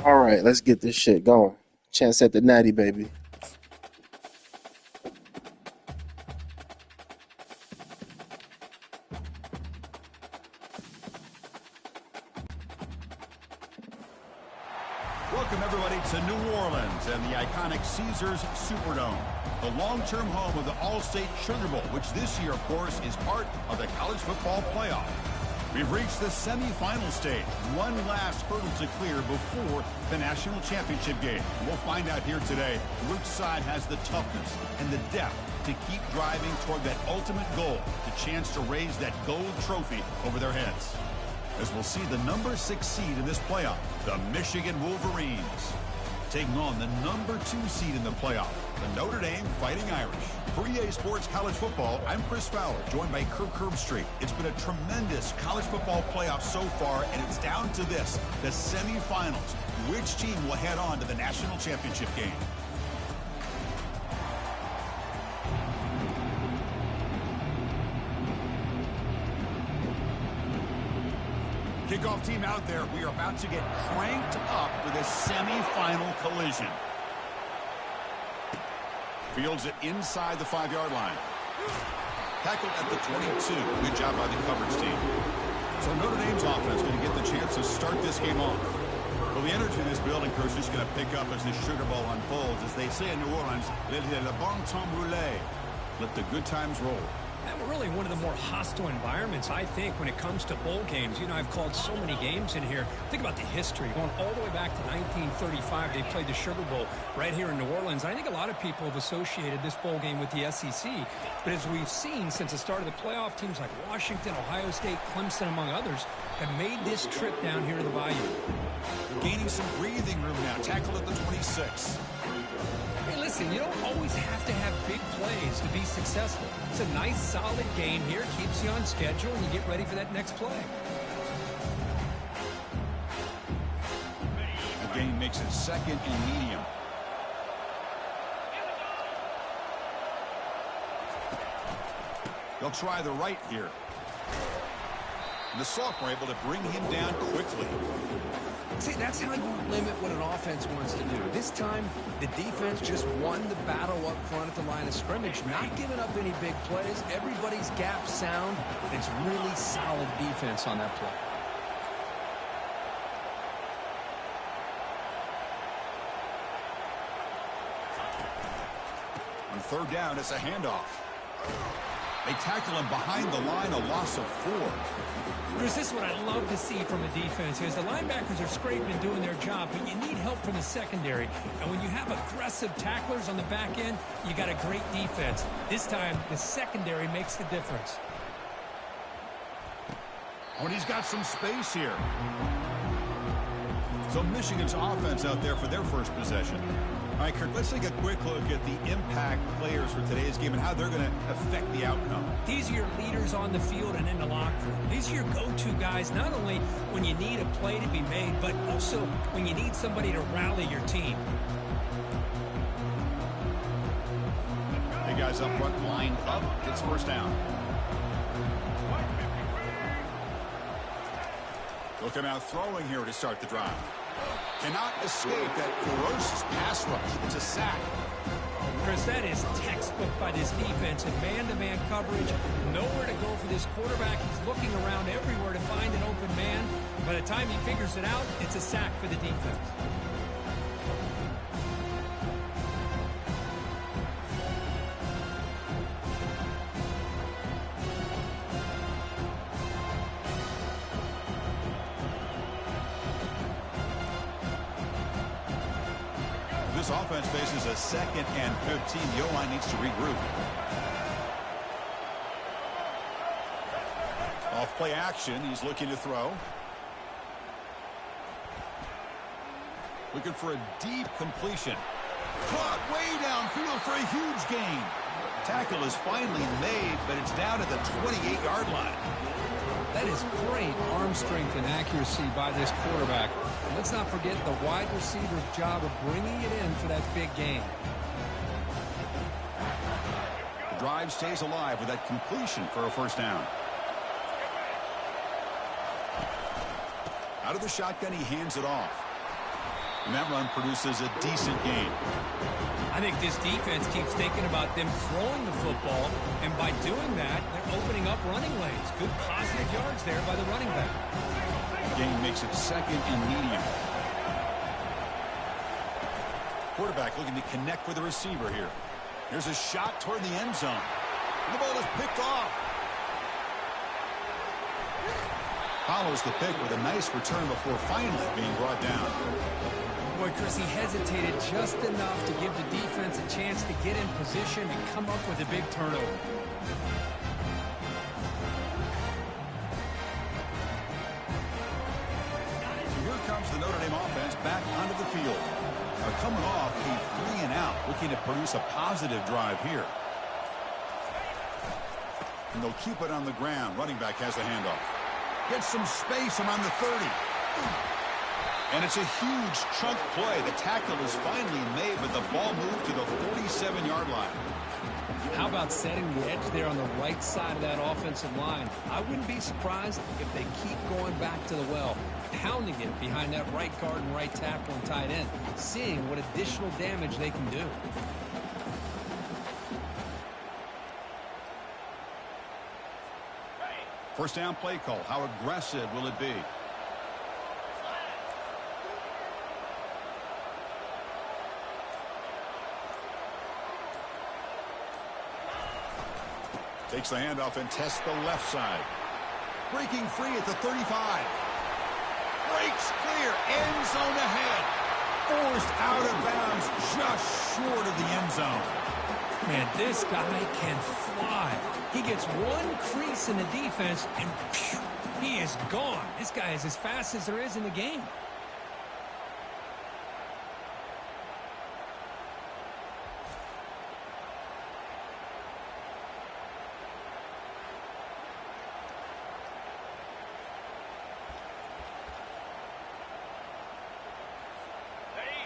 All right, let's get this shit going. Chance at the natty, baby. Welcome, everybody, to New Orleans and the iconic Caesars Superdome, the long-term home of the All-State Sugar Bowl, which this year, of course, is part of the college football playoff. We've reached the semifinal stage, one last hurdle to clear before the national championship game. We'll find out here today which side has the toughness and the depth to keep driving toward that ultimate goal, the chance to raise that gold trophy over their heads. As we'll see the number 6 seed in this playoff, the Michigan Wolverines, taking on the number 2 seed in the playoff, the Notre Dame Fighting Irish. For EA Sports College Football, I'm Chris Fowler, joined by Kirk Herbstreit. It's been a tremendous college football playoff so far, and it's down to this, the semifinals. Which team will head on to the national championship game? Kickoff team out there. We are about to get cranked up with a semifinal collision. Fields it inside the 5-yard line. Tackled at the 22. Good job by the coverage team. So Notre Dame's offense going to get the chance to start this game off. Well, the energy in this building, Coach, is going to pick up as this Sugar Bowl unfolds. As they say in New Orleans, let le bon temps rouler. Let the good times roll. And we're really one of the more hostile environments, I think, when it comes to bowl games. You know, I've called so many games in here. Think about the history. Going all the way back to 1935, they played the Sugar Bowl right here in New Orleans. I think a lot of people have associated this bowl game with the SEC. But as we've seen since the start of the playoff, teams like Washington, Ohio State, Clemson, among others, have made this trip down here to the Bayou. Gaining some breathing room now. Tackled at the 26. Hey, listen, you don't always have to have big plays to be successful. It's a nice, solid game here. Keeps you on schedule, and you get ready for that next play. The game makes it second and medium. They'll try the right here. And the sophomore able to bring him down quickly. See, that's how you limit what an offense wants to do. This time, the defense just won the battle up front at the line of scrimmage, not giving up any big plays. Everybody's gap sound. It's really solid defense on that play. On third down, it's a handoff. They tackle him behind the line, a loss of 4. Chris, this is what I love to see from a defense is the linebackers are scraping and doing their job, but you need help from the secondary. And when you have aggressive tacklers on the back end, you got a great defense. This time, the secondary makes the difference. Oh, and he's got some space here. So Michigan's offense out there for their first possession. All right, Kirk, let's take a quick look at the impact players for today's game and how they're going to affect the outcome. These are your leaders on the field and in the locker room. These are your go-to guys, not only when you need a play to be made, but also when you need somebody to rally your team. Hey, guys up front, lined up. It's first down. Looking out throwing here to start the drive. Cannot escape that ferocious pass rush. It's a sack. Chris, that is textbook by this defense. And man-to-man coverage, nowhere to go for this quarterback. He's looking around everywhere to find an open man. By the time he figures it out, it's a sack for the defense. This offense faces a second and 15. The O-line needs to regroup. Off play action. He's looking to throw. Looking for a deep completion. Caught way downfield for a huge gain. Tackle is finally made, but it's down at the 28-yard line. That is great arm strength and accuracy by this quarterback. And let's not forget the wide receiver's job of bringing it in for that big gain. The drive stays alive with that completion for a first down. Out of the shotgun, he hands it off. And that run produces a decent gain. I think this defense keeps thinking about them throwing the football, and by doing that, they're opening up running lanes. Good positive yards there by the running back. Gain makes it 2nd and medium. Quarterback looking to connect with the receiver here. Here's a shot toward the end zone. And the ball is picked off. Follows the pick with a nice return before finally being brought down. Boy, Chris, he hesitated just enough to give the defense a chance to get in position and come up with a big turnover. So here comes the Notre Dame offense back onto the field. Now coming off a 3-and-out, looking to produce a positive drive here. And they'll keep it on the ground. Running back has the handoff. Gets some space around the 30. And it's a huge chunk play. The tackle is finally made, but the ball moved to the 47-yard line. How about setting the edge there on the right side of that offensive line? I wouldn't be surprised if they keep going back to the well, pounding it behind that right guard and right tackle and tight end, seeing what additional damage they can do. First down play call. How aggressive will it be? Takes the handoff and tests the left side. Breaking free at the 35. Breaks clear. End zone ahead. Forced out of bounds just short of the end zone. Man, this guy can fly. He gets one crease in the defense, and phew, he is gone. This guy is as fast as there is in the game.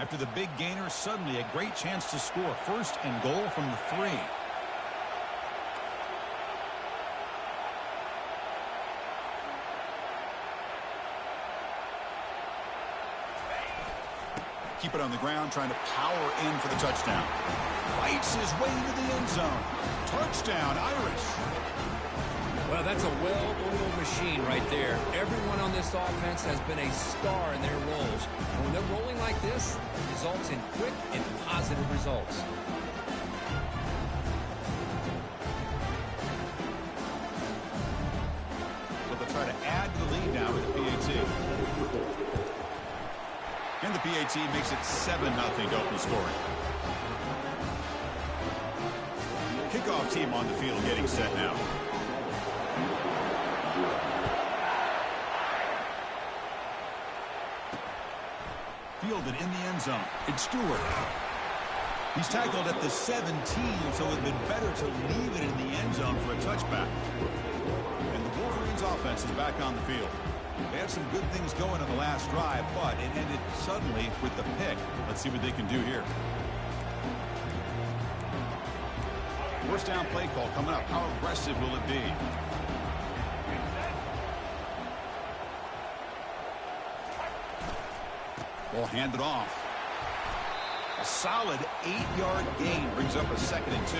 After the big gainer, suddenly a great chance to score. 1st and goal from the 3. Keep it on the ground, trying to power in for the touchdown. Fights his way into the end zone. Touchdown, Irish. Well, that's a well-oiled machine right there. Everyone on this offense has been a star in their roles. And when they're rolling like this, it results in quick and positive results. So they'll try to add to the lead now with the PAT. And the PAT makes it 7-0 to open scoring. Kickoff team on the field getting set now. Fielded in the end zone. It's Stewart. He's tackled at the 17, so it would have been better to leave it in the end zone for a touchback. And the Wolverines offense is back on the field. They had some good things going in the last drive, but it ended suddenly with the pick. Let's see what they can do here. First down play call coming up. How aggressive will it be? Ball handed off. A solid 8-yard gain brings up a 2nd and 2.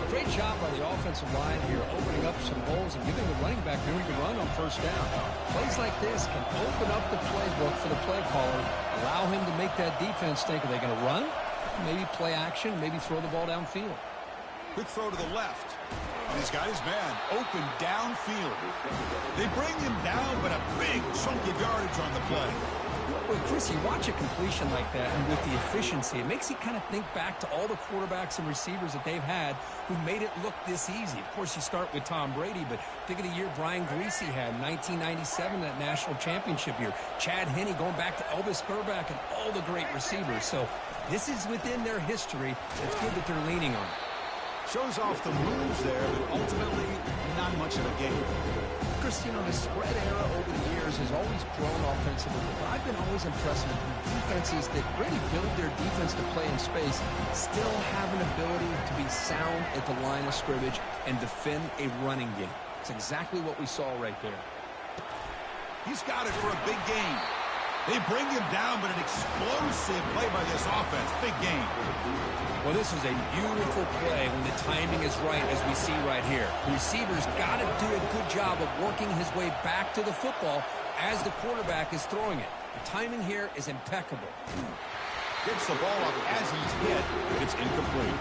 Great job by the offensive line here, opening up some holes and giving the running back room to run on 1st down. Plays like this can open up the playbook for the play caller, allow him to make that defense think, are they going to run? Maybe play action, maybe throw the ball downfield. Quick throw to the left. And he's got his man open downfield. They bring him down, but a big chunk of yardage on the play. Well, Chris, you watch a completion like that, and with the efficiency, it makes you kind of think back to all the quarterbacks and receivers that they've had who made it look this easy. Of course, you start with Tom Brady, but think of the year Brian Greasy had in 1997, that national championship year. Chad Henne going back to Elvis Grbac and all the great receivers. So this is within their history. It's good that they're leaning on it. Shows off the moves there, but ultimately not much of a game. Chris, you know, the spread era over the years has always grown offensively, but I've been always impressed with defenses that really build their defense to play in space, still have an ability to be sound at the line of scrimmage and defend a running game. It's exactly what we saw right there. He's got it for a big gain. They bring him down, but an explosive play by this offense. Big game. Well, this is a beautiful play when the timing is right, as we see right here. The receiver's got to do a good job of working his way back to the football as the quarterback is throwing it. The timing here is impeccable. Gets the ball up as he's hit. It's incomplete.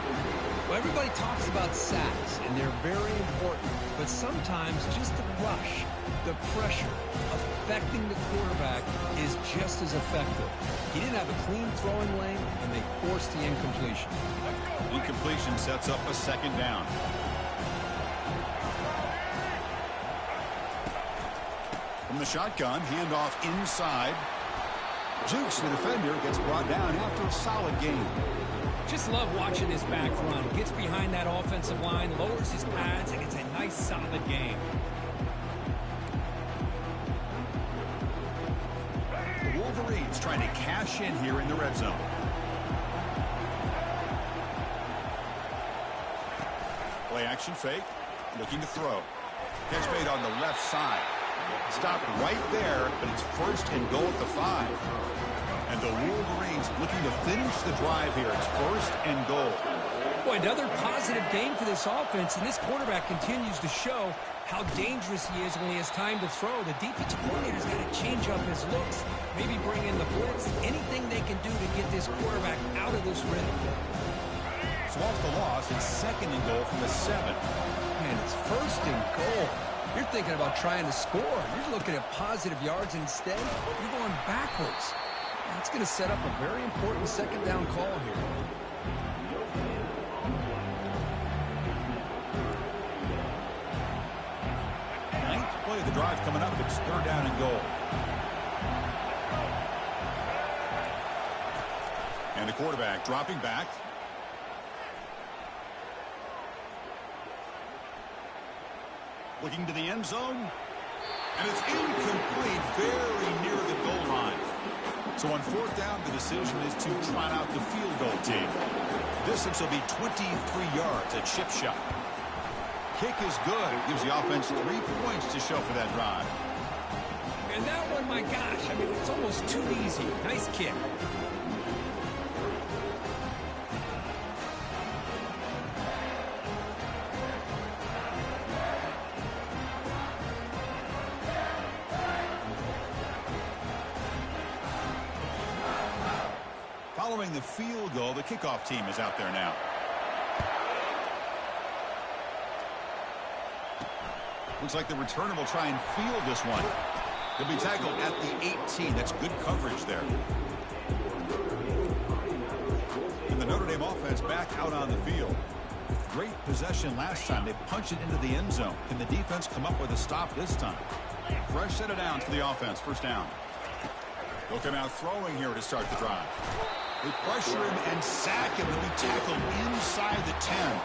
Well, everybody talks about sacks, and they're very important. But sometimes just the rush, the pressure, affecting the quarterback is just as effective. He didn't have a clean throwing lane, and they forced the incompletion. Incompletion sets up a second down. From the shotgun, handoff inside. Jukes the defender, gets brought down after a solid game. Just love watching this back run. Gets behind that offensive line, lowers his pads, and it's a nice, solid game. The Wolverines trying to cash in here in the red zone. Play action fake, looking to throw. Catch made on the left side. Stopped right there, but it's first and goal at the 5. And the Wolverines looking to finish the drive here. It's first and goal. Boy, another positive game for this offense, and this quarterback continues to show how dangerous he is when he has time to throw. The defensive coordinator's got to change up his looks, maybe bring in the blitz, anything they can do to get this quarterback out of this rhythm. So off the loss, it's second and goal from the 7. Man, it's first and goal. You're thinking about trying to score. You're looking at positive yards, and instead, you're going backwards. That's going to set up a very important second down call here. Ninth play of the drive coming up. It's third down and goal. And the quarterback dropping back. Looking to the end zone. And it's incomplete, very near the goal line. So on fourth down, the decision is to trot out the field goal team. Distance will be 23 yards, a chip shot. Kick is good. It gives the offense 3 points to show for that drive. And that one, my gosh, I mean, it's almost too easy. Nice kick. Following the field goal, the kickoff team is out there now. Looks like the returner will try and field this one. He'll be tackled at the 18. That's good coverage there. And the Notre Dame offense back out on the field. Great possession last time. They punched it into the end zone. Can the defense come up with a stop this time? Fresh set of downs for the offense. First down. They'll come out throwing here to start the drive. They pressure him and sack him to be tackled inside the 10.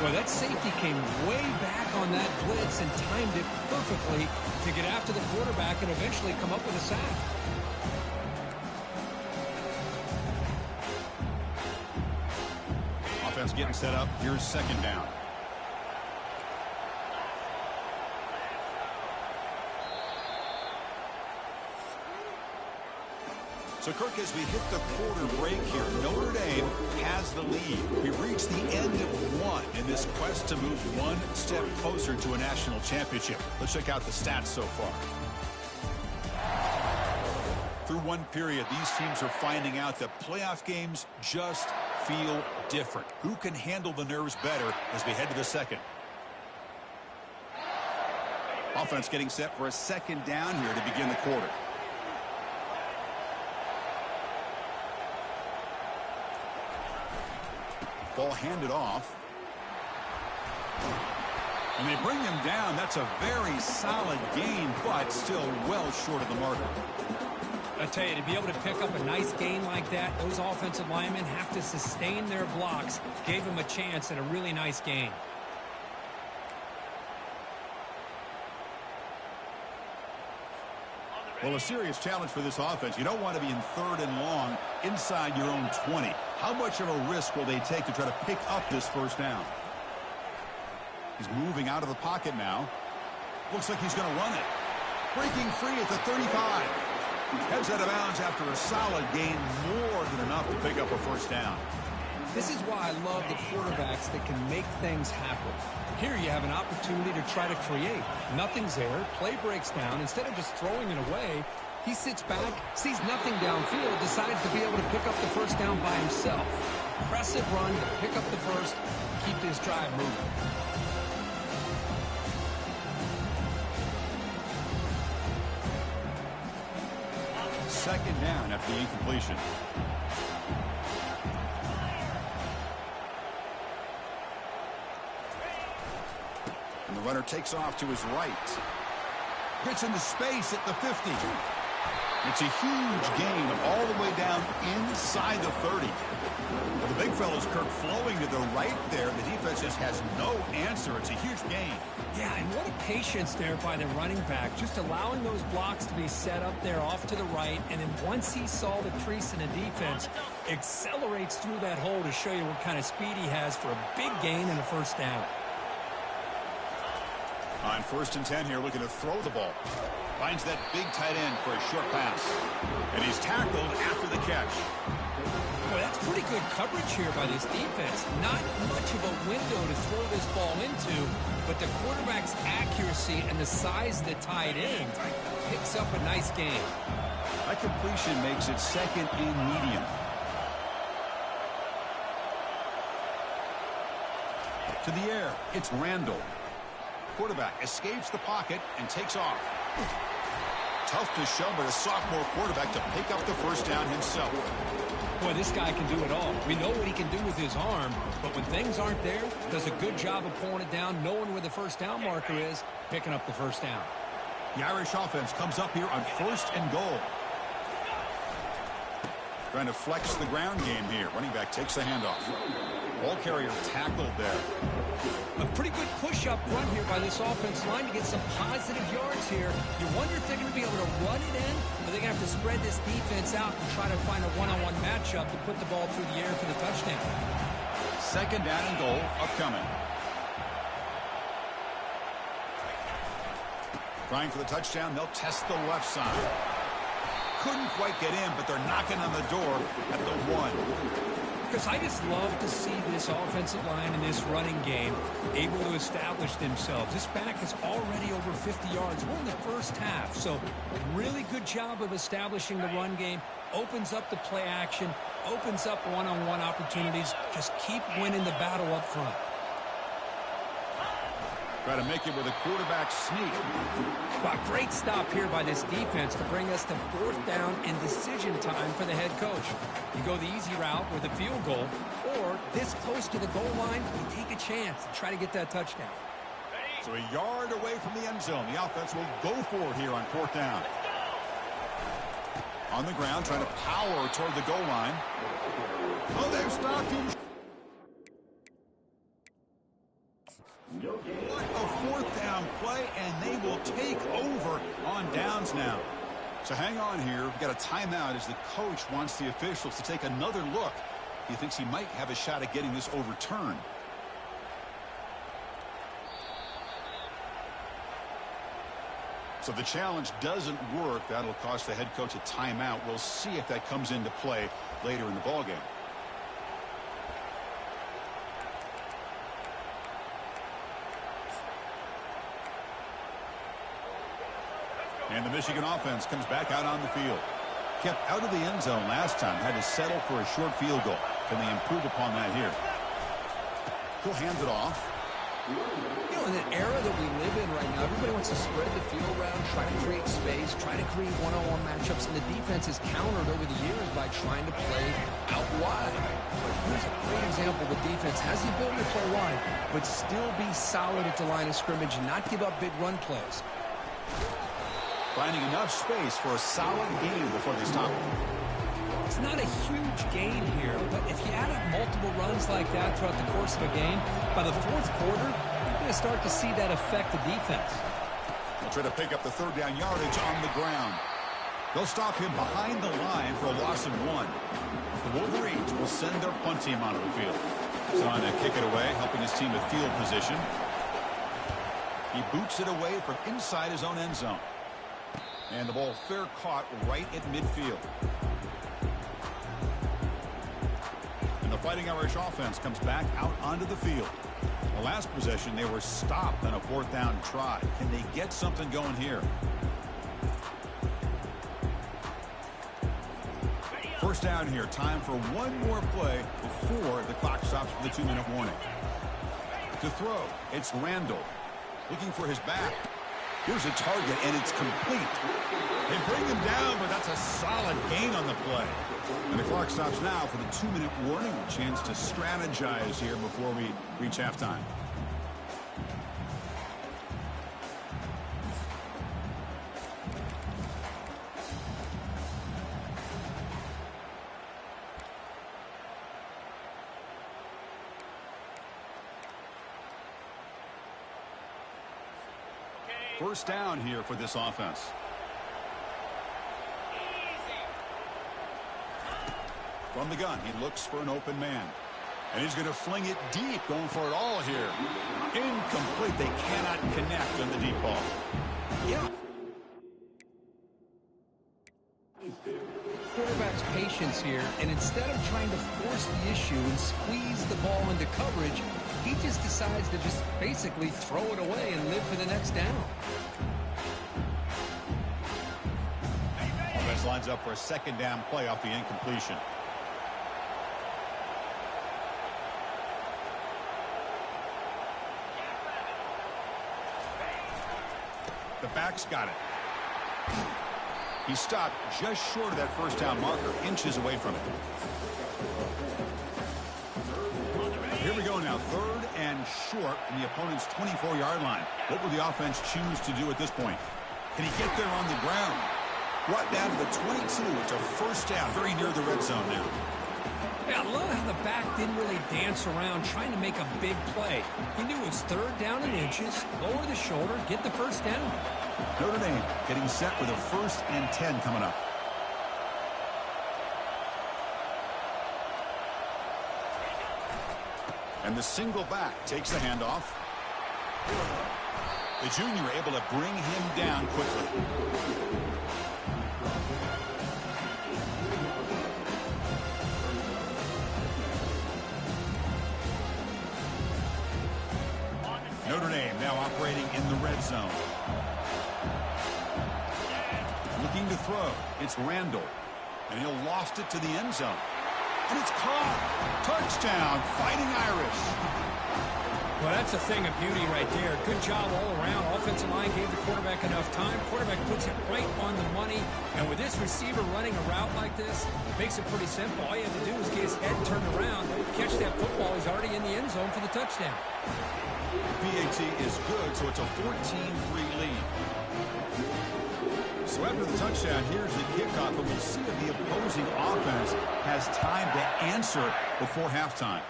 Well, that safety came way back on that blitz and timed it perfectly to get after the quarterback and eventually come up with a sack. Offense getting set up. Here's second down. So, Kirk, as we hit the quarter break here, Notre Dame has the lead. We reach the end of one in this quest to move one step closer to a national championship. Let's check out the stats so far. Through one period, these teams are finding out that playoff games just feel different. Who can handle the nerves better as we head to the second? Offense getting set for a second down here to begin the quarter. Ball handed off. And they bring him down. That's a very solid gain, but still well short of the marker. I tell you, to be able to pick up a nice gain like that, those offensive linemen have to sustain their blocks. Gave him a chance at a really nice gain. Well, a serious challenge for this offense. You don't want to be in third and long inside your own 20. How much of a risk will they take to try to pick up this first down? He's moving out of the pocket now. Looks like he's going to run it. Breaking free at the 35. Heads out of bounds after a solid gain, more than enough to pick up a first down. This is why I love the quarterbacks that can make things happen. Here you have an opportunity to try to create. Nothing's there. Play breaks down. Instead of just throwing it away, he sits back, sees nothing downfield, decides to be able to pick up the first down by himself. Impressive run to pick up the first, keep this drive moving. Second down after the incompletion. And the runner takes off to his right. Gets into space at the 50. It's a huge gain all the way down inside the 30. Well, the big fella's Kirk flowing to the right there. The defense just has no answer. It's a huge gain. Yeah, and what a patience there by the running back, just allowing those blocks to be set up there off to the right, and then once he saw the crease in the defense, accelerates through that hole to show you what kind of speed he has for a big gain and a first down. On 1st and 10 here, looking to throw the ball. Finds that big tight end for a short pass. And he's tackled after the catch. Boy, that's pretty good coverage here by this defense. Not much of a window to throw this ball into, but the quarterback's accuracy and the size of the tight end picks up a nice gain. That completion makes it second and medium. To the air, it's Randall. Quarterback escapes the pocket and takes off. Tough to show, but a sophomore quarterback to pick up the first down himself. Boy, this guy can do it all. We know what he can do with his arm, but when things aren't there, does a good job of pulling it down, knowing where the first down marker is, picking up the first down. The Irish offense comes up here on 1st and goal. Trying to flex the ground game here. Running back takes the handoff. Ball carrier tackled there. A pretty good push up front here by this offense line to get some positive yards here. You wonder if they're going to be able to run it in, or they're going to have to spread this defense out and try to find a one-on-one matchup to put the ball through the air for the touchdown. Second down and goal upcoming. Trying for the touchdown, they'll test the left side. Couldn't quite get in, but they're knocking on the door at the 1. Because I just love to see this offensive line and this running game able to establish themselves. This back is already over 50 yards. We're in the first half, so really good job of establishing the run game. Opens up the play action, opens up one-on-one opportunities. Just keep winning the battle up front. Try to make it with a quarterback sneak. Wow, great stop here by this defense to bring us to 4th down and decision time for the head coach. You go the easy route with a field goal, or this close to the goal line, you take a chance to try to get that touchdown. So a yard away from the end zone. The offense will go for it here on 4th down. On the ground, trying to power toward the goal line. Oh, they've stopped him. What a 4th down play, and they will take over on downs now. So hang on here. We've got a timeout as the coach wants the officials to take another look. He thinks he might have a shot at getting this overturned. So if the challenge doesn't work, that'll cost the head coach a timeout. We'll see if that comes into play later in the ballgame. And the Michigan offense comes back out on the field. Kept out of the end zone last time. Had to settle for a short field goal. Can they improve upon that here? He'll hand it off. You know, in the era that we live in right now, everybody wants to spread the field around, try to create space, try to create one-on-one matchups, and the defense has countered over the years by trying to play out wide. But here's a great example. The defense has the ability to play wide, but still be solid at the line of scrimmage and not give up big run plays. Finding enough space for a solid gain before they stop. It's not a huge gain here, but if you add up multiple runs like that throughout the course of a game, by the 4th quarter, you're going to start to see that affect the defense. They'll try to pick up the 3rd down yardage on the ground. They'll stop him behind the line for a loss of 1. The Wolverines will send their punt team onto the field. Trying to kick it away, helping his team with field position. He boots it away from inside his own end zone. And the ball fair caught right at midfield. And the Fighting Irish offense comes back out onto the field. The last possession, they were stopped on a 4th down try. Can they get something going here? First down here. Time for one more play before the clock stops for the 2-minute warning. To throw, it's Randall. Looking for his back. Here's a target, and it's complete. They bring him down, but that's a solid gain on the play. And the clock stops now for the 2-minute warning. A chance to strategize here before we reach halftime. First down here for this offense. From the gun, he looks for an open man. And he's going to fling it deep, going for it all here. Incomplete. They cannot connect on the deep ball. Yeah. Quarterback's patience here, and instead of trying to force the issue and squeeze the ball into coverage, he just decides to just basically throw it away and live for the next down. Offense lines up for a 2nd down play off the incompletion. The back's got it. He stopped just short of that 1st down marker, inches away from it. Here we go now, 3rd and short from the opponent's 24-yard line. What will the offense choose to do at this point? Can he get there on the ground? Brought down to the 22. It's a 1st down, very near the red zone now. Yeah, I love how the back didn't really dance around trying to make a big play. He knew it was 3rd down and inches, lower the shoulder, get the 1st down. Notre Dame getting set with a 1st and 10 coming up. And the single back takes the handoff. The junior able to bring him down quickly. Notre Dame now operating in the red zone. Looking to throw. It's Randall. And he'll lost it to the end zone. And it's caught. Touchdown, Fighting Irish. Well, that's a thing of beauty right there. Good job all around. Offensive line gave the quarterback enough time. Quarterback puts it right on the money. And with this receiver running a route like this, makes it pretty simple. All you have to do is get his head turned around, catch that football. He's already in the end zone for the touchdown. PAT is good, so it's a 14-3 lead. So after the touchdown, here's the kickoff, and we'll see if the opposing offense has time to answer before halftime.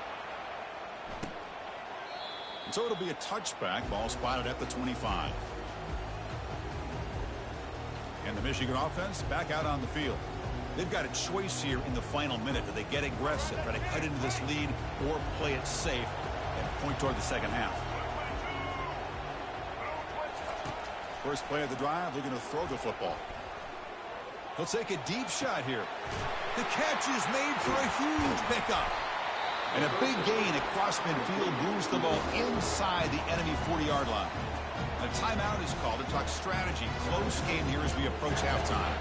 And so it'll be a touchback, ball spotted at the 25. And the Michigan offense back out on the field. They've got a choice here in the final minute. Do they get aggressive, try to cut into this lead, or play it safe and point toward the second half? First play of the drive, they're going to throw the football. He'll take a deep shot here. The catch is made for a huge pickup. And a big gain across midfield moves the ball inside the enemy 40-yard line. A timeout is called to talk strategy. Close game here as we approach halftime.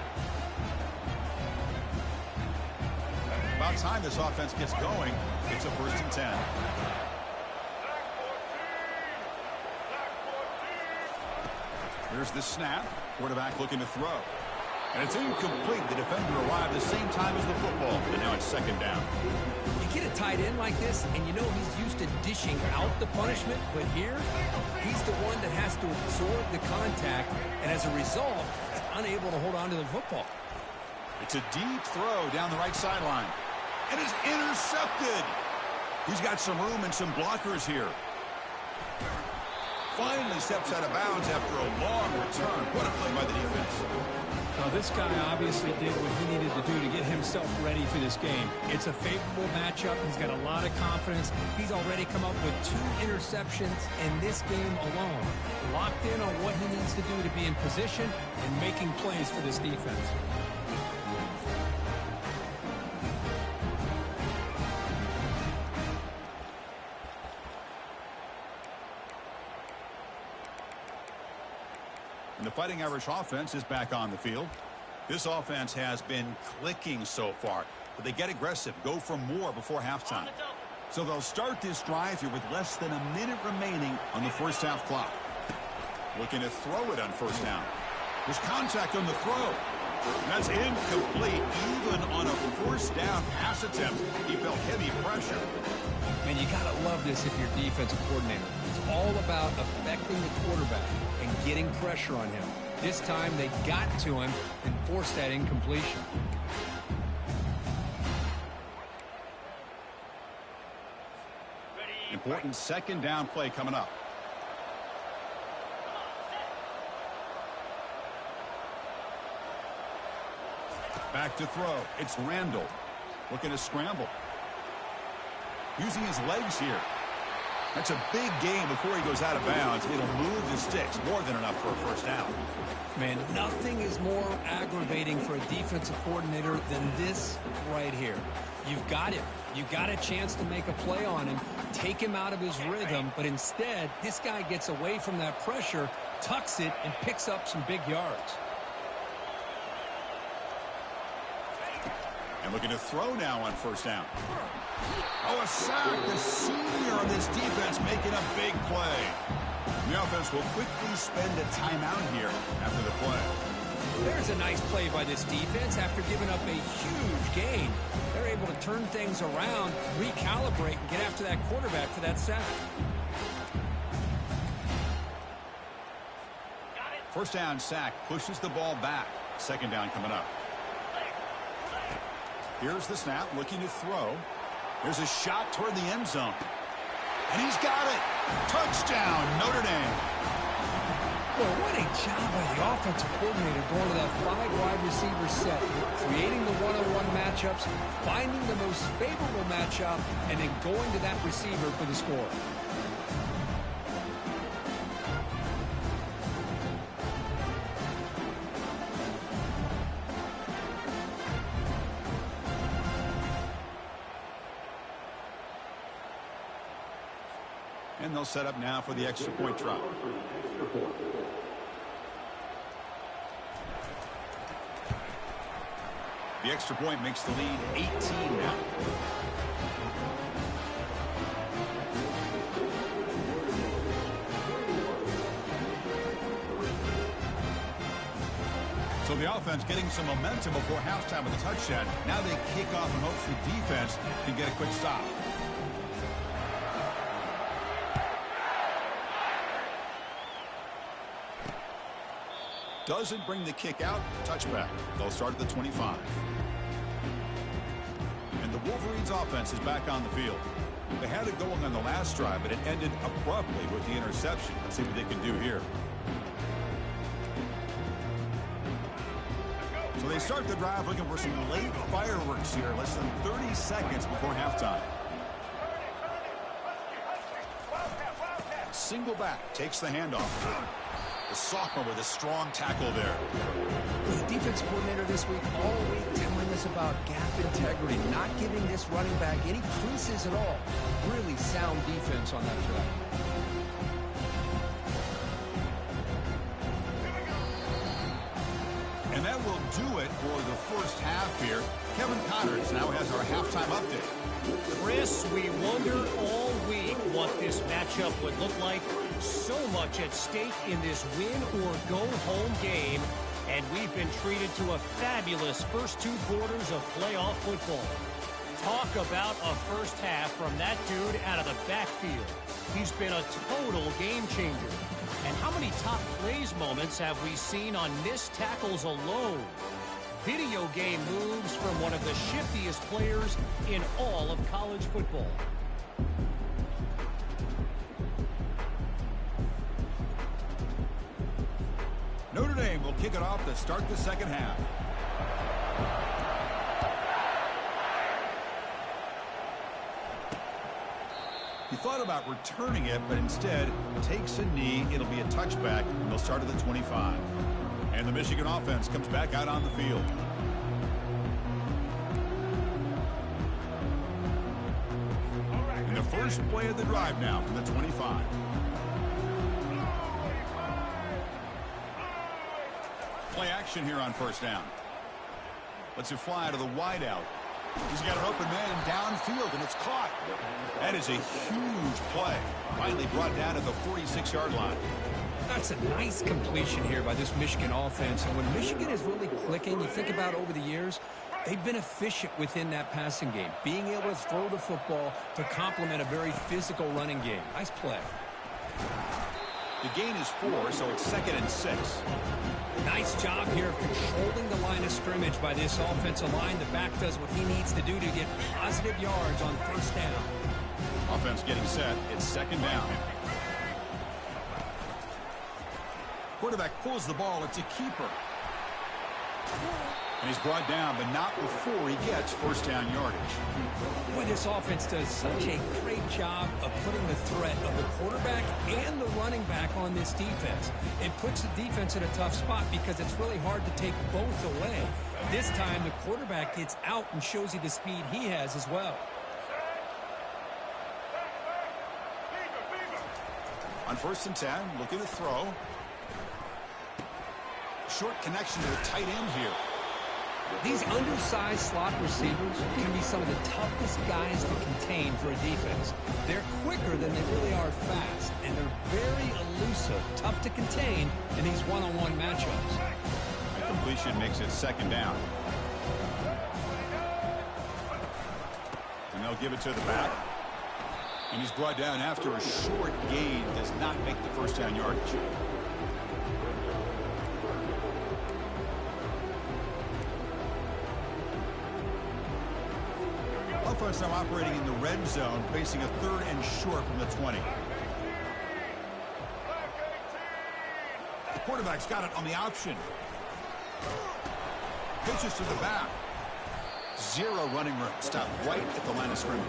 About time this offense gets going. It's a 1st and 10. Here's the snap. Quarterback looking to throw. And it's incomplete. The defender arrived the same time as the football. And now it's 2nd down. You get a tight end like this, and you know he's used to dishing out the punishment. But here, he's the one that has to absorb the contact. And as a result, he's unable to hold on to the football. It's a deep throw down the right sideline. And it's intercepted. He's got some room and some blockers here. Finally steps out of bounds after a long return. What a play by the defense. Well, Well, this guy obviously did what he needed to do to get himself ready for this game. It's a favorable matchup. He's got a lot of confidence. He's already come up with 2 interceptions in this game alone. Locked in on what he needs to do to be in position and making plays for this defense. And the Fighting Irish offense is back on the field. This offense has been clicking so far, but they get aggressive, go for more before halftime. So they'll start this drive here with less than a minute remaining on the first half clock. Looking to throw it on first down. There's contact on the throw. That's incomplete. Even on a first down pass attempt, he felt heavy pressure. Man, you got to love this if you're defensive coordinator. It's all about affecting the quarterback and getting pressure on him. This time they got to him and forced that incompletion. Important second down play coming up. Back to throw. It's Randall. Looking to scramble. Using his legs here. That's a big gain before he goes out of bounds. It'll move the sticks. More than enough for a first down. Man, nothing is more aggravating for a defensive coordinator than this right here. You've got him. You've got a chance to make a play on him, take him out of his rhythm, but instead, this guy gets away from that pressure, tucks it, and picks up some big yards. And looking to throw now on first down. Oh, a sack. The senior on this defense making a big play. The offense will quickly spend a timeout here after the play. There's a nice play by this defense after giving up a huge gain. They're able to turn things around, recalibrate, and get after that quarterback for that sack. First down sack pushes the ball back. Second down coming up. Here's the snap, looking to throw. There's a shot toward the end zone. And he's got it. Touchdown, Notre Dame. Well, what a job by the offensive coordinator going to that 5 wide receiver set, creating the one-on-one matchups, finding the most favorable matchup, and then going to that receiver for the score. And they'll set up now for the extra point try. The extra point makes the lead 18 now. So the offense getting some momentum before halftime with a touchdown. Now they kick off and hope the defense can get a quick stop. Doesn't bring the kick out. Touchback. They'll start at the 25. And the Wolverines offense is back on the field. They had it going on the last drive, but it ended abruptly with the interception. Let's see what they can do here. So they start the drive looking for some late fireworks here. Less than 30 seconds before halftime. Single back takes the handoff. The sophomore with a strong tackle there. The defense coordinator this week all week telling us about gap integrity, not giving this running back any creases at all. Really sound defense on that drive. And that will do it for the first half here. Kevin Connors now has our halftime update. Chris, we wondered all week what this matchup would look like. So much at stake in this win-or-go-home game, and we've been treated to a fabulous first 2 quarters of playoff football. Talk about a first half from that dude out of the backfield. He's been a total game changer. And how many top plays moments have we seen on missed tackles alone? Video game moves from one of the shiftiest players in all of college football. Notre Dame will kick it off to start the second half. He thought about returning it, but instead takes a knee. It'll be a touchback, and they'll start at the 25. And the Michigan offense comes back out on the field. And the first play of the drive now from the 25. Play action here on first down. Lets it fly to the wideout. He's got an open man downfield, and it's caught. That is a huge play. Finally brought down at the 46-yard line. That's a nice completion here by this Michigan offense. And when Michigan is really clicking, you think about over the years, they've been efficient within that passing game, being able to throw the football to complement a very physical running game. Nice play. The gain is 4, so it's 2nd and 6. Nice job here of controlling the line of scrimmage by this offensive line. The back does what he needs to do to get positive yards on first down. Offense getting set. It's 2nd down. Quarterback pulls the ball. It's a keeper. And he's brought down, but not before he gets first down yardage. Boy, this offense does such a great job of putting the threat of the quarterback and the running back on this defense. It puts the defense in a tough spot because it's really hard to take both away. This time, the quarterback gets out and shows you the speed he has as well. On 1st and 10, looking to throw. Short connection to the tight end here. These undersized slot receivers can be some of the toughest guys to contain for a defense. They're quicker than they really are fast, and they're very elusive, tough to contain in these one-on-one matchups. The completion makes it 2nd down. And they'll give it to the back. And he's brought down after a short gain. Does not make the first down yardage. Offense now operating in the red zone, facing a 3rd and short from the 20. The quarterback's got it on the option. Pitches to the back. 0 running room. Stopped right at the line of scrimmage.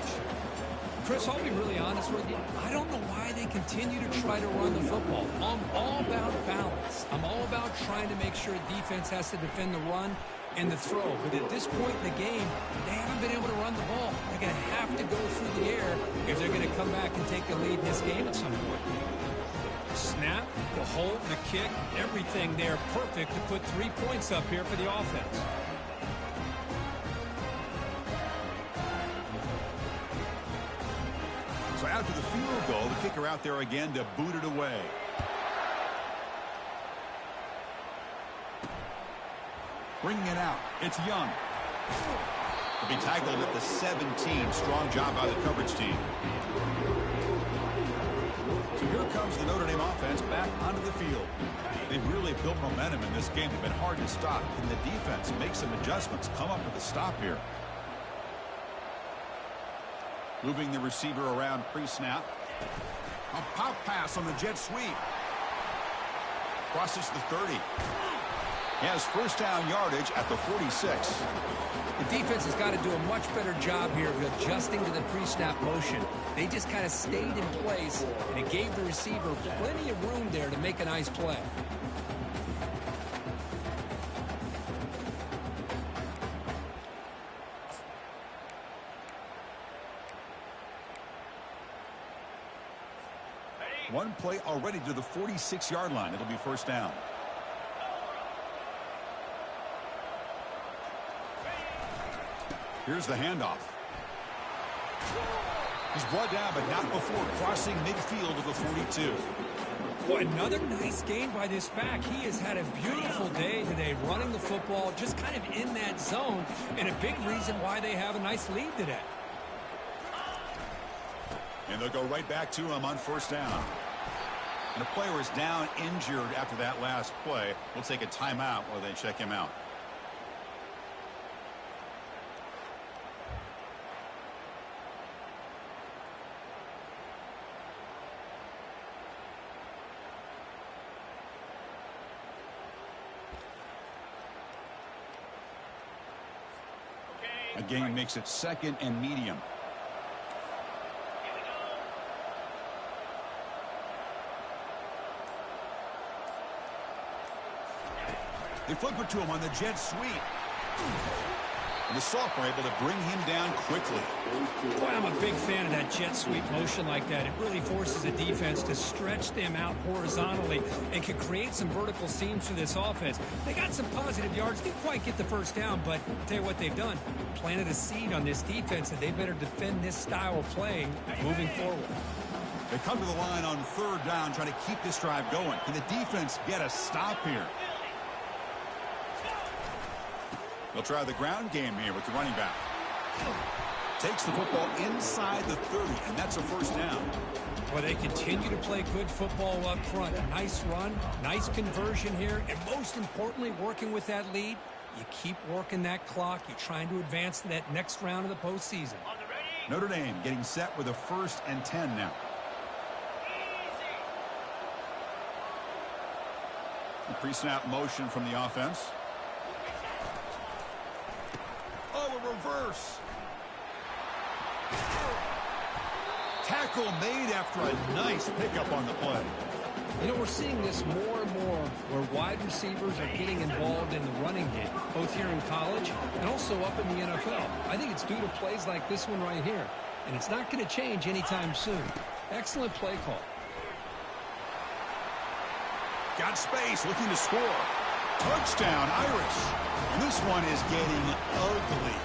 Chris, I'll be really honest with you. I don't know why they continue to try to run the football. I'm all about balance. I'm all about trying to make sure defense has to defend the run and the throw. But at this point in the game, they haven't been able to run the ball. They're going to have to go through the air if they're going to come back and take the lead in this game at some point. Snap, the hold, the kick, everything there perfect to put 3 points up here for the offense. So after the field goal, the kicker out there again to boot it away. Bringing it out, it's Young. He'll be tackled at the 17. Strong job by the coverage team. So here comes the Notre Dame offense back onto the field. They've really built momentum in this game. They've been hard to stop. Can the defense make some adjustments, come up with a stop here? Moving the receiver around pre-snap. A pop pass on the jet sweep. Crosses the 30. He has first down yardage at the 46. The defense has got to do a much better job here of adjusting to the pre-snap motion. They just kind of stayed in place, and it gave the receiver plenty of room there to make a nice play. One play already to the 46-yard line. It'll be first down. Here's the handoff. He's brought down, but not before crossing midfield to the 42. Boy, another nice game by this back. He has had a beautiful day today running the football, just kind of in that zone, and a big reason why they have a nice lead today. And they'll go right back to him on first down. And the player is down injured after that last play. We'll take a timeout while they check him out. A gain makes it 2nd and medium. They flip it to him on the jet sweep. And the sophomore able to bring him down quickly. Boy, I'm a big fan of that jet sweep motion like that. It really forces a defense to stretch them out horizontally and can create some vertical seams for this offense. They got some positive yards. Didn't quite get the first down, but I'll tell you what they've done. Planted a seed on this defense that they better defend this style of playing moving forward. They come to the line on 3rd down, trying to keep this drive going. Can the defense get a stop here? They'll try the ground game here with the running back. Takes the football inside the 30, and that's a 1st down. Well, they continue to play good football up front. Nice run, nice conversion here, and most importantly, working with that lead, you keep working that clock. You're trying to advance to that next round of the postseason. Notre Dame getting set with a 1st and 10 now. A pre-snap motion from the offense. Oh, a reverse. Tackle made after a nice pickup on the play. You know, we're seeing this more and more where wide receivers are getting involved in the running game, both here in college and also up in the NFL. I think it's due to plays like this one right here, and it's not going to change anytime soon. Excellent play call. Got space, looking to score. Touchdown, Irish. And this one is getting ugly.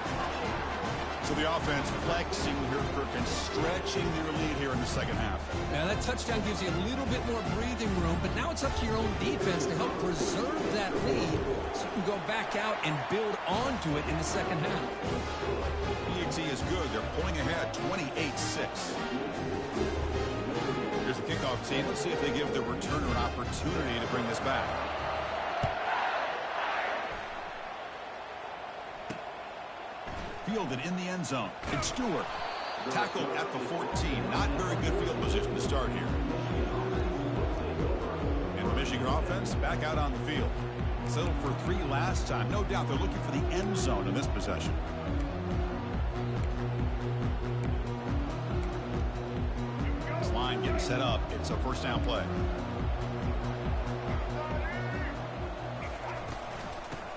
So the offense flexing here, Kirk, and stretching their lead here in the 2nd half. Now, that touchdown gives you a little bit more breathing room, but now it's up to your own defense to help preserve that lead so you can go back out and build onto it in the 2nd half. PAT is good. They're pulling ahead 28-6. Here's the kickoff team. Let's see if they give the returner an opportunity to bring this back. Fielded in the end zone. It's Stewart. Tackled at the 14. Not very good field position to start here. And the Michigan offense back out on the field. Settled for 3 last time. No doubt they're looking for the end zone in this possession. This line getting set up. It's a 1st down play.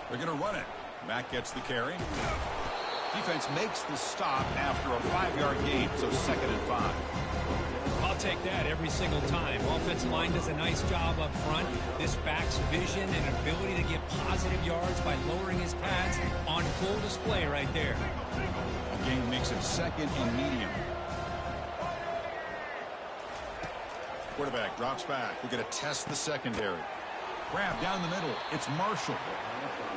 They're going to run it. Mack gets the carry. Defense makes the stop after a 5-yard gain, so 2nd and 5. I'll take that every single time. Offensive line does a nice job up front. This back's vision and ability to get positive yards by lowering his pads on full display right there. A gain makes it 2nd and medium. Quarterback drops back. We're going to test the secondary. Grab down the middle. It's Marshall.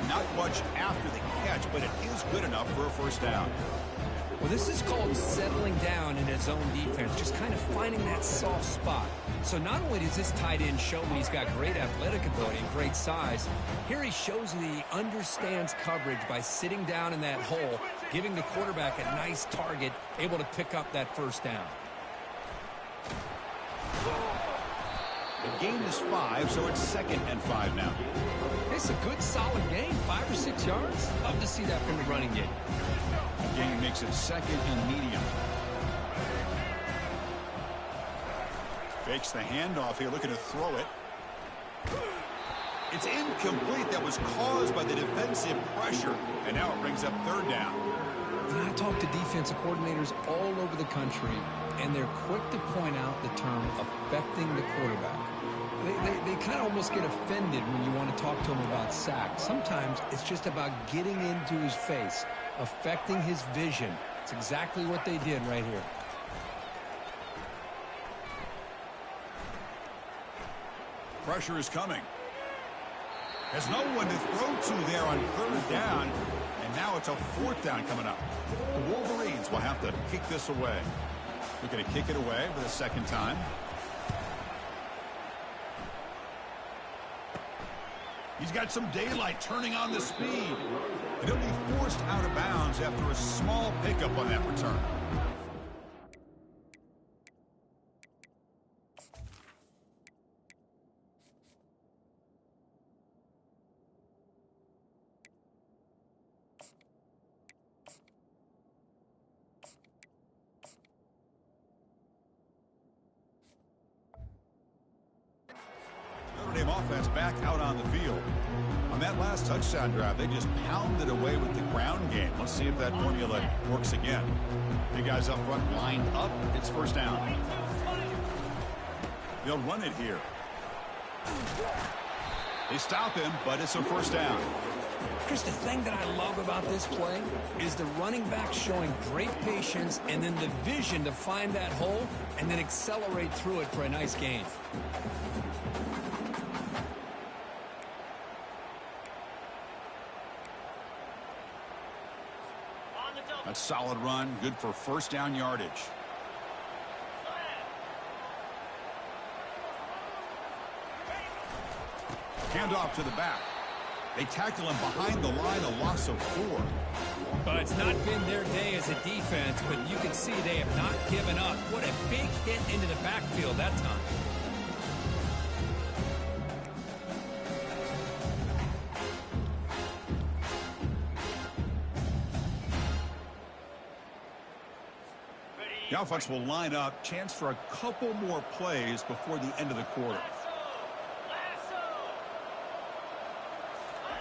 Not much after the catch, but it is good enough for a 1st down. Well, this is called settling down in his own defense, just kind of finding that soft spot. So not only does this tight end show me he's got great athletic ability and great size, here he shows that he understands coverage by sitting down in that hole, giving the quarterback a nice target, able to pick up that 1st down. The gain is 5, so it's 2nd and 5 now. It's a good, solid gain, 5 or 6 yards. Love to see that from the running game. The gain makes it 2nd and medium. Fakes the handoff here, looking to throw it. It's incomplete. That was caused by the defensive pressure, and now it brings up 3rd down. And I talk to defensive coordinators all over the country, and they're quick to point out the term affecting the quarterback. They kind of almost get offended when you want to talk to them about sacks. Sometimes it's just about getting into his face, affecting his vision. It's exactly what they did right here. Pressure is coming. There's no one to throw to there on 3rd down, and now it's a 4th down coming up. The Wolverines will have to kick this away. We're going to kick it away for the 2nd time. He's got some daylight, turning on the speed. And he'll be forced out of bounds after a small pickup on that return. offense back out on the field. On that last touchdown drive, they just pounded away with the ground game. Let's see if that formula works again. You guys up front lined up. It's first down. They'll run it here. They stop him, but it's a first down. Chris, the thing that I love about this play is the running back showing great patience and then the vision to find that hole and then accelerate through it for a nice gain. A solid run, good for first down yardage. Hand off to the back. They tackle him behind the line, a loss of 4. But it's not been their day as a defense, but you can see they have not given up. What a big hit into the backfield that time. The offense will line up, chance for a couple more plays before the end of the quarter.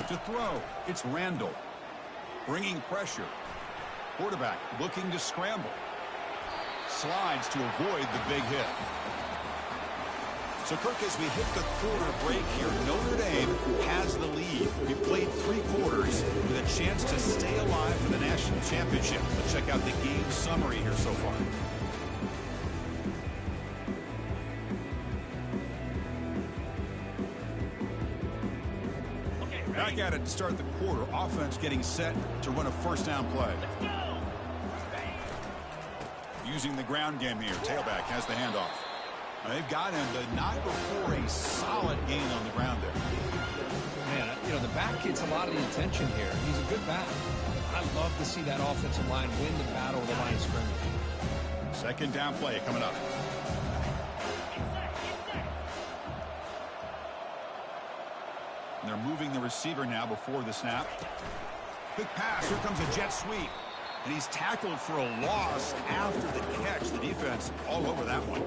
To throw, it's Randall. Bringing pressure. Quarterback looking to scramble. Slides to avoid the big hit. So, Kirk, as we hit the quarter break here, Notre Dame has the lead. We played 3 quarters with a chance to stay alive for the national championship. Let's check out the game summary here so far. Back at it to start the quarter. Offense getting set to run a first down play. Using the ground game here. Tailback has the handoff. They've got him the night before a solid gain on the ground there. Man, you know, the back gets a lot of the attention here. He's a good back. I love to see that offensive line win the battle of the line of scrimmage. Second down play coming up. And they're moving the receiver now before the snap. Quick pass. Here comes a jet sweep. And he's tackled for a loss after the catch. The defense all over that one.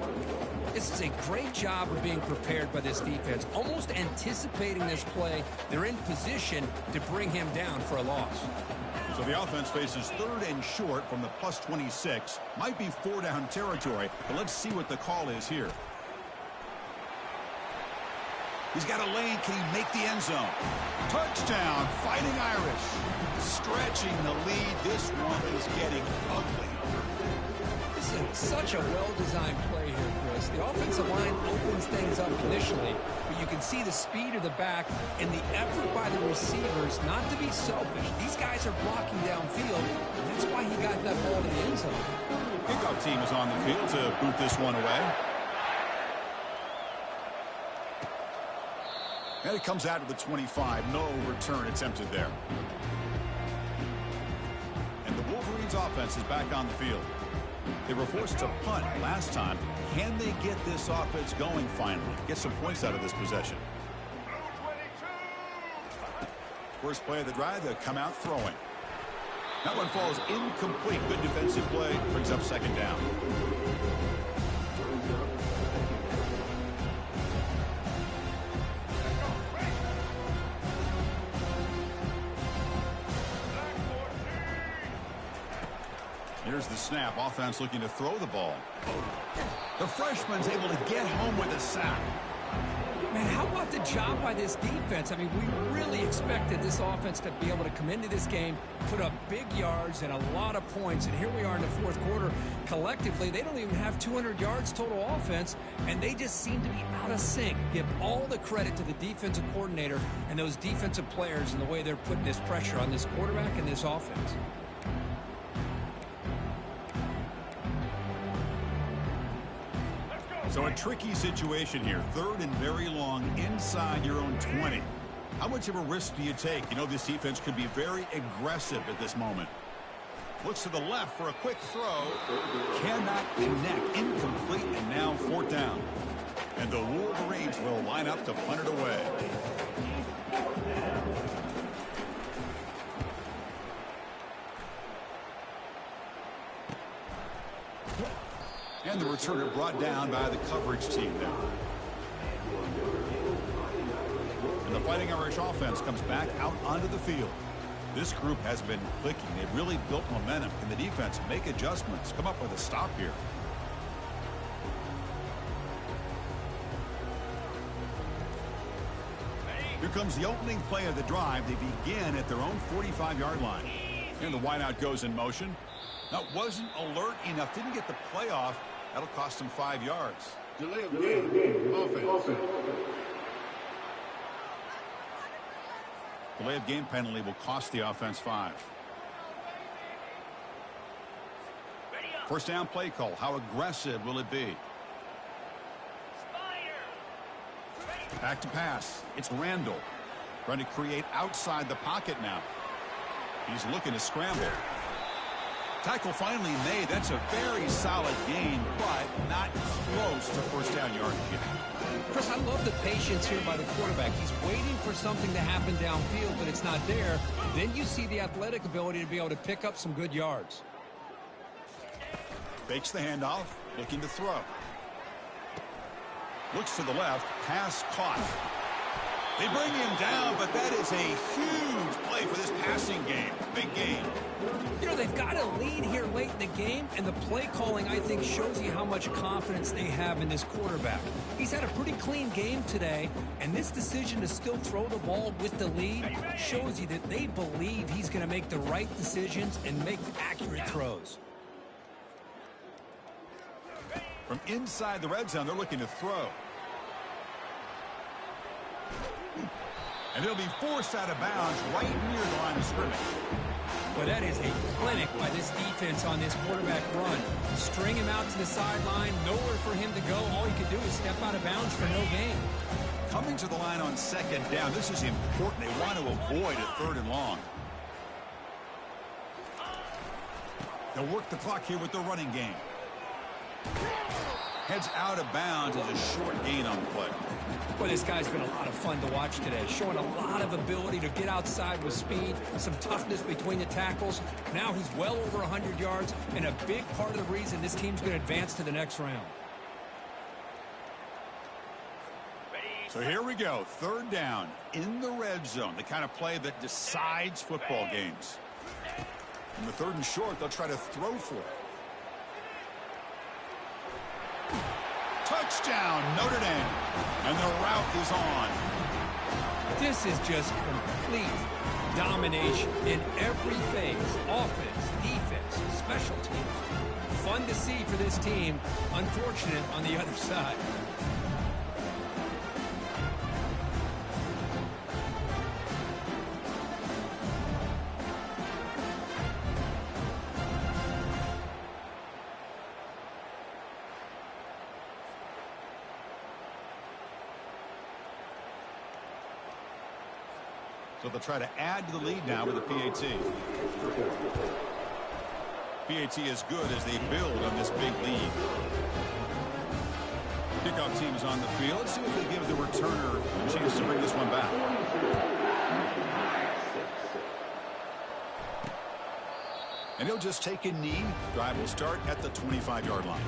This is a great job of being prepared by this defense. Almost anticipating this play. They're in position to bring him down for a loss. So the offense faces 3rd and short from the plus 26. Might be 4-down territory, but let's see what the call is here. He's got a lane. Can he make the end zone? Touchdown, Fighting Irish. Stretching the lead. This one is getting ugly. This is such a well-designed play here, Chris. The offensive line opens things up initially, but you can see the speed of the back and the effort by the receivers not to be selfish. These guys are blocking downfield, and that's why he got that ball to the end zone. Kickoff team is on the field to boot this one away. And it comes out of the 25. No return attempted there. And the Wolverines offense is back on the field. They were forced to punt last time. Can they get this offense going finally? Get some points out of this possession. First play of the drive, they'll come out throwing. That one falls incomplete. Good defensive play. Brings up second down. Here's the snap. Offense looking to throw the ball. The freshman's able to get home with a sack. Man, how about the job by this defense? I mean, we really expected this offense to be able to come into this game, put up big yards and a lot of points. And here we are in the 4th quarter. Collectively, they don't even have 200 yards total offense, and they just seem to be out of sync. Give all the credit to the defensive coordinator and those defensive players and the way they're putting this pressure on this quarterback and this offense. So a tricky situation here. 3rd and very long inside your own 20. How much of a risk do you take? You know, this defense could be very aggressive at this moment. Looks to the left for a quick throw. Cannot connect. Incomplete, and now 4th down. And the Wolverines will line up to punt it away. And the returner brought down by the coverage team there. Fighting Irish offense comes back out onto the field. This group has been clicking. They've really built momentum. Can the defense make adjustments? Come up with a stop here. Here comes the opening play of the drive. They begin at their own 45-yard line. And the wideout goes in motion. That wasn't alert enough. Didn't get the play off. That'll cost them 5 yards. Delay of game. Offense. Delay of game penalty will cost the offense 5. First down play call. How aggressive will it be? Back to pass. It's Randall. Trying to create outside the pocket now. He's looking to scramble. Tackle finally made. That's a very solid gain, but not close to first down yardage yet. Chris, I love the patience here by the quarterback. He's waiting for something to happen downfield, but it's not there. Then you see the athletic ability to be able to pick up some good yards. Fakes the handoff, looking to throw. Looks to the left, pass caught. They bring him down, but that is a huge play for this passing game. Big gain. You know, they've got a lead here late in the game, and the play calling, I think, shows you how much confidence they have in this quarterback. He's had a pretty clean game today, and this decision to still throw the ball with the lead shows you that they believe he's going to make the right decisions and make accurate throws. From inside the red zone, they're looking to throw. And they'll be forced out of bounds right near the line of scrimmage. But that is a clinic by this defense on this quarterback run. String him out to the sideline, nowhere for him to go. All he could do is step out of bounds for no gain. Coming to the line on second down, this is important. They want to avoid a 3rd and long. They'll work the clock here with the running game. Heads out of bounds as a short gain on the play. Boy, this guy's been a lot of fun to watch today. Showing a lot of ability to get outside with speed, some toughness between the tackles. Now he's well over 100 yards, and a big part of the reason this team's going to advance to the next round. So here we go. 3rd down in the red zone. The kind of play that decides football games. In the 3rd and short, they'll try to throw for it. Touchdown, Notre Dame. And the route is on. This is just complete domination in every phase. Offense, defense, special teams. Fun to see for this team. Unfortunate on the other side. So they'll try to add to the lead now with a PAT. PAT is good as they build on this big lead. Kickoff team is on the field. Let's see if they give the returner a chance to bring this one back. And he'll just take a knee. Drive will start at the 25-yard line.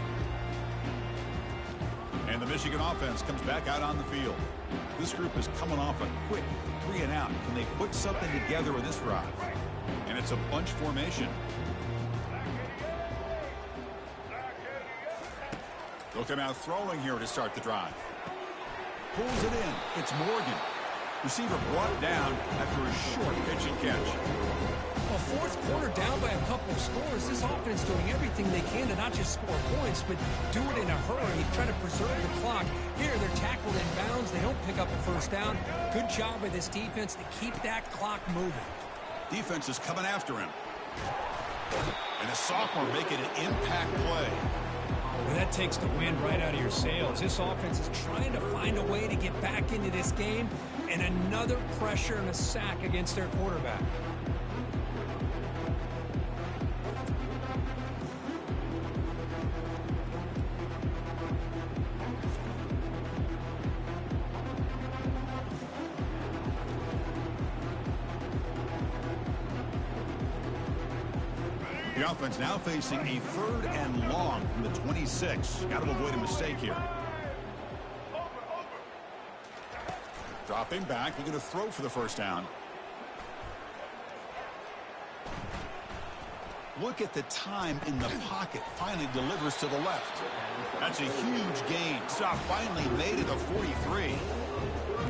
And the Michigan offense comes back out on the field. This group is coming off a quick 3-and-out. Can they put something together with this drive? And it's a bunch formation. They'll come out throwing here to start the drive. Pulls it in. It's Morgan. Receiver brought down after a short pitch and catch. A 4th quarter down by a couple of scores. This offense doing everything they can to not just score points, but do it in a hurry, trying to preserve the clock. Here, they're tackled in bounds. They don't pick up a first down. Good job by this defense to keep that clock moving. Defense is coming after him. And a sophomore making an impact play. Well, that takes the wind right out of your sails. This offense is trying to find a way to get back into this game, and another pressure and a sack against their quarterback. The offense now facing a 3rd and long from the 26. Got to avoid a mistake here. Dropping back, looking to throw for the first down. Look at the time in the pocket. Finally delivers to the left. That's a huge gain. Stop finally made it to 43.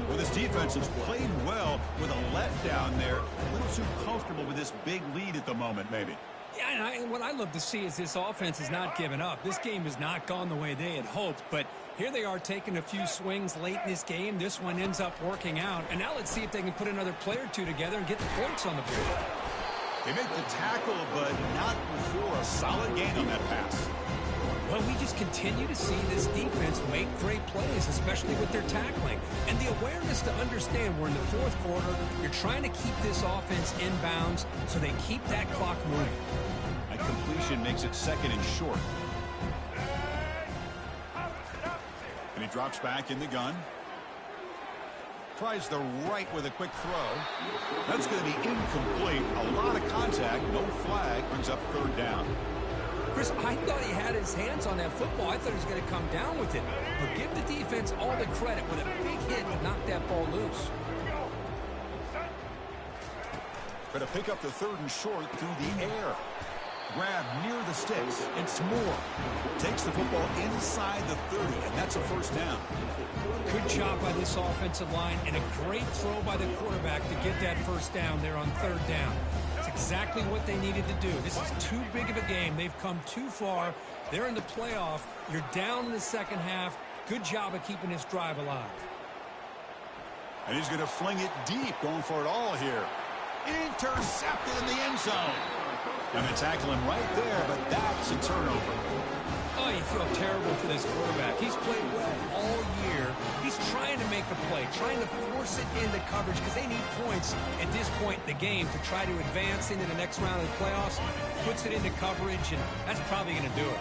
Well, this defense has played well with a letdown there. A little too comfortable with this big lead at the moment, maybe. Yeah, and what I love to see is this offense is not giving up. This game has not gone the way they had hoped, but here they are taking a few swings late in this game. This one ends up working out, and now let's see if they can put another play or two together and get the points on the board. They make the tackle, but not before a solid gain on that pass. Well, we just continue to see this defense make great plays, especially with their tackling. And the awareness to understand we're in the fourth quarter, you're trying to keep this offense in bounds so they keep that clock moving. A completion makes it second and short. And he drops back in the gun. Tries the right with a quick throw. That's going to be incomplete. A lot of contact, no flag, brings up third down. Chris, I thought he had his hands on that football. I thought he was going to come down with it. But give the defense all the credit with a big hit to knock that ball loose. Going to pick up the third and short through the air. Grab near the sticks. It's Moore. Takes the football inside the 30, and that's a first down. Good job by this offensive line, and a great throw by the quarterback to get that first down there on third down. That's exactly what they needed to do. This is too big of a game. They've come too far. They're in the playoff. You're down in the second half. Good job of keeping this drive alive. And he's going to fling it deep, going for it all here. Intercepted in the end zone. And they tackle him right there, but that's a turnover. Oh, you feel terrible for this quarterback. He's played well all year. He's trying to make a play, trying to force it into coverage because they need points at this point in the game to try to advance into the next round of the playoffs. Puts it into coverage, and that's probably going to do it.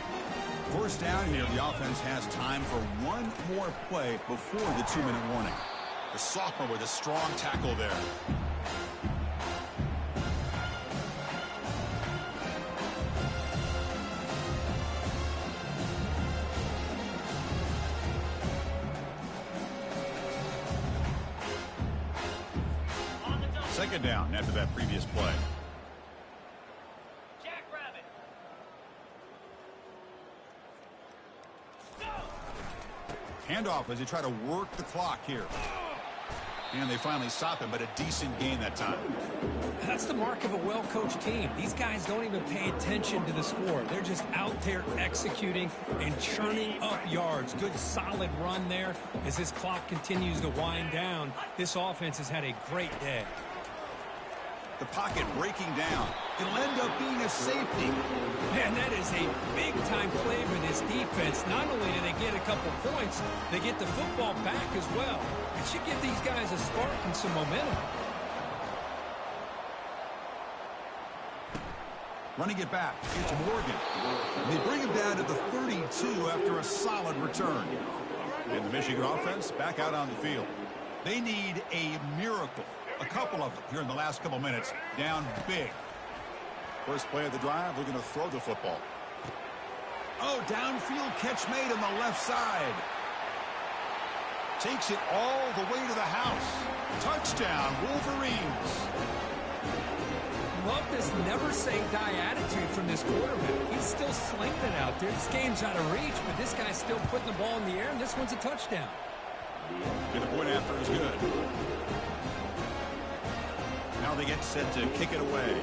First down here, the offense has time for one more play before the 2-minute warning. The sophomore with a strong tackle there. Second down after that previous play. Handoff as they try to work the clock here. And they finally stop him, but a decent gain that time. That's the mark of a well-coached team. These guys don't even pay attention to the score. They're just out there executing and churning up yards. Good, solid run there as this clock continues to wind down. This offense has had a great day. The pocket breaking down. It'll end up being a safety. Man, that is a big-time play for this defense. Not only do they get a couple points, they get the football back as well. It should give these guys a spark and some momentum. Running it back. It's Morgan. And they bring him down to the 32 after a solid return. And the Michigan offense back out on the field. They need a miracle. A couple of them here in the last couple minutes. Down big. First play of the drive, we're going to throw the football. Oh, downfield catch made on the left side. Takes it all the way to the house. Touchdown, Wolverines. Love this never-say-die attitude from this quarterback. He's still slinging it out there. This game's out of reach, but this guy's still putting the ball in the air, and this one's a touchdown. And the point after is good. Now they get set to kick it away.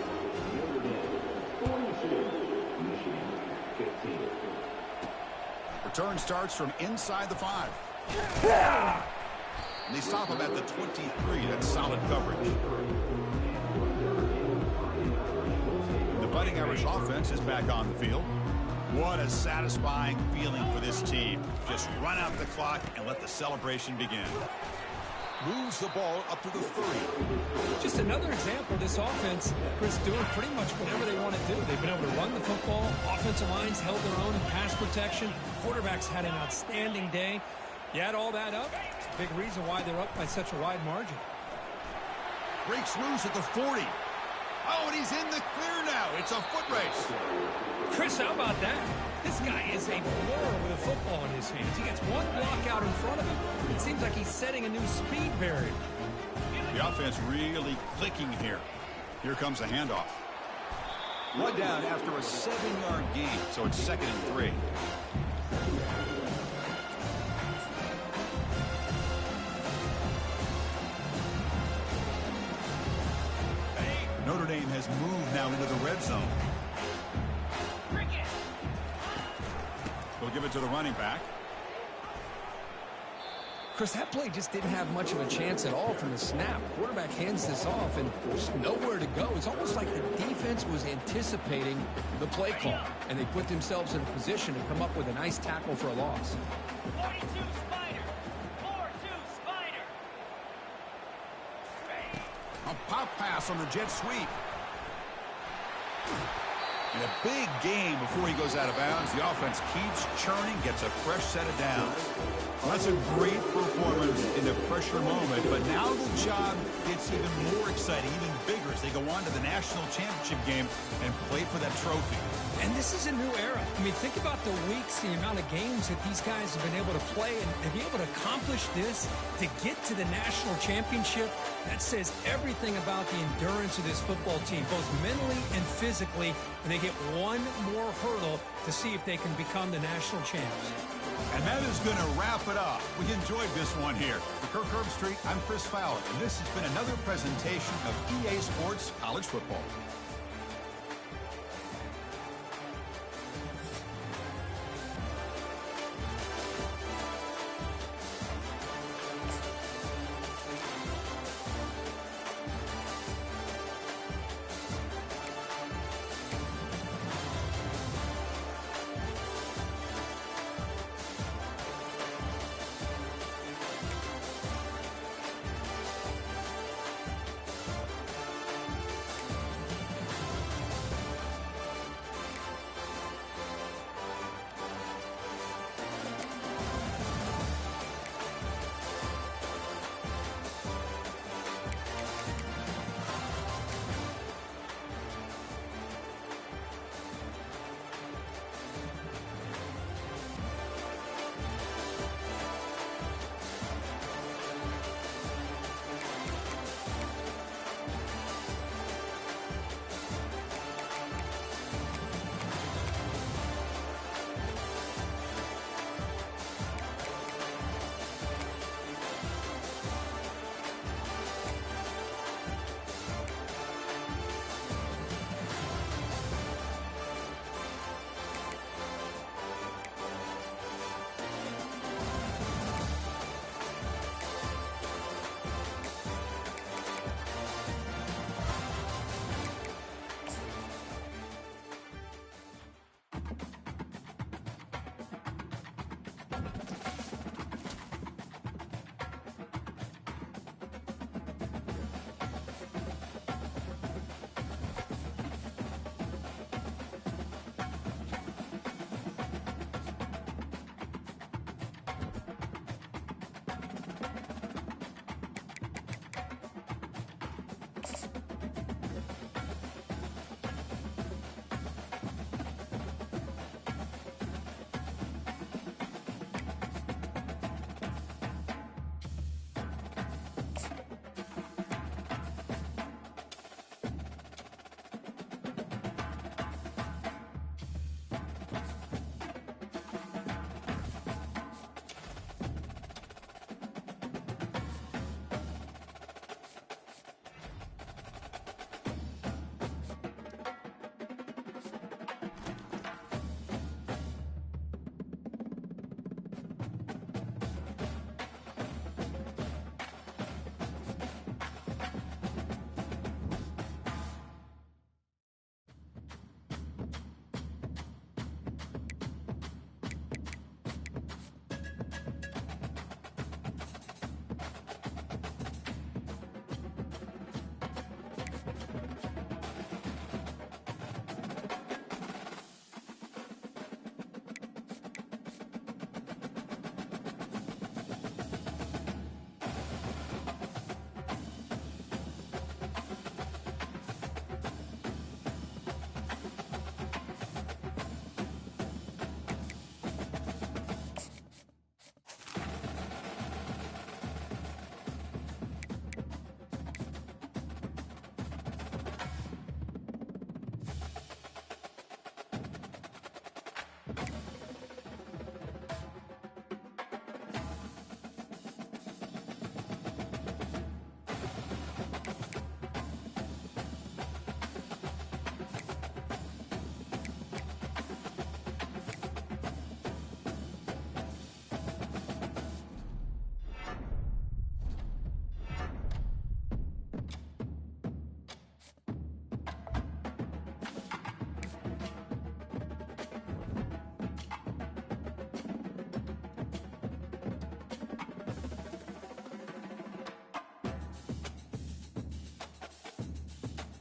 Return starts from inside the 5. And they stop him at the 23. That's solid coverage. The Fighting Irish offense is back on the field. What a satisfying feeling for this team. Just run out the clock and let the celebration begin. Moves the ball up to the 30. Just another example of this offense, Chris, doing pretty much whatever they want to do. They've been able to run the football. Offensive lines held their own in pass protection. Quarterbacks had an outstanding day. You add all that up, it's a big reason why they're up by such a wide margin. Breaks loose at the 40. Oh, and he's in the clear now. It's a foot race. Chris, how about that? This guy is a blur with a football in his hands. He gets one block out in front of him. It seems like he's setting a new speed barrier. The offense really clicking here. Here comes a handoff. One down after a 7-yard gain, so it's 2nd and 3. Notre Dame has moved now into the red zone. We'll give it to the running back. Chris, that play just didn't have much of a chance at all from the snap. Quarterback hands this off, and there's nowhere to go. It's almost like the defense was anticipating the play call, and they put themselves in a position to come up with a nice tackle for a loss. 42 Spider. 4-2 Spider. A pop pass on the jet sweep. And a big game before he goes out of bounds. The offense keeps churning, gets a fresh set of downs. Well, that's a great performance in a pressure moment, but now the job gets even more exciting, even bigger as they go on to the national championship game and play for that trophy. And this is a new era. I mean, think about the weeks, the amount of games that these guys have been able to play, and to be able to accomplish this, to get to the national championship, that says everything about the endurance of this football team, both mentally and physically, and they get one more hurdle to see if they can become the national champs. And that is going to wrap it up. We enjoyed this one here. For Kirk Herbstreit, I'm Chris Fowler, and this has been another presentation of EA Sports College Football.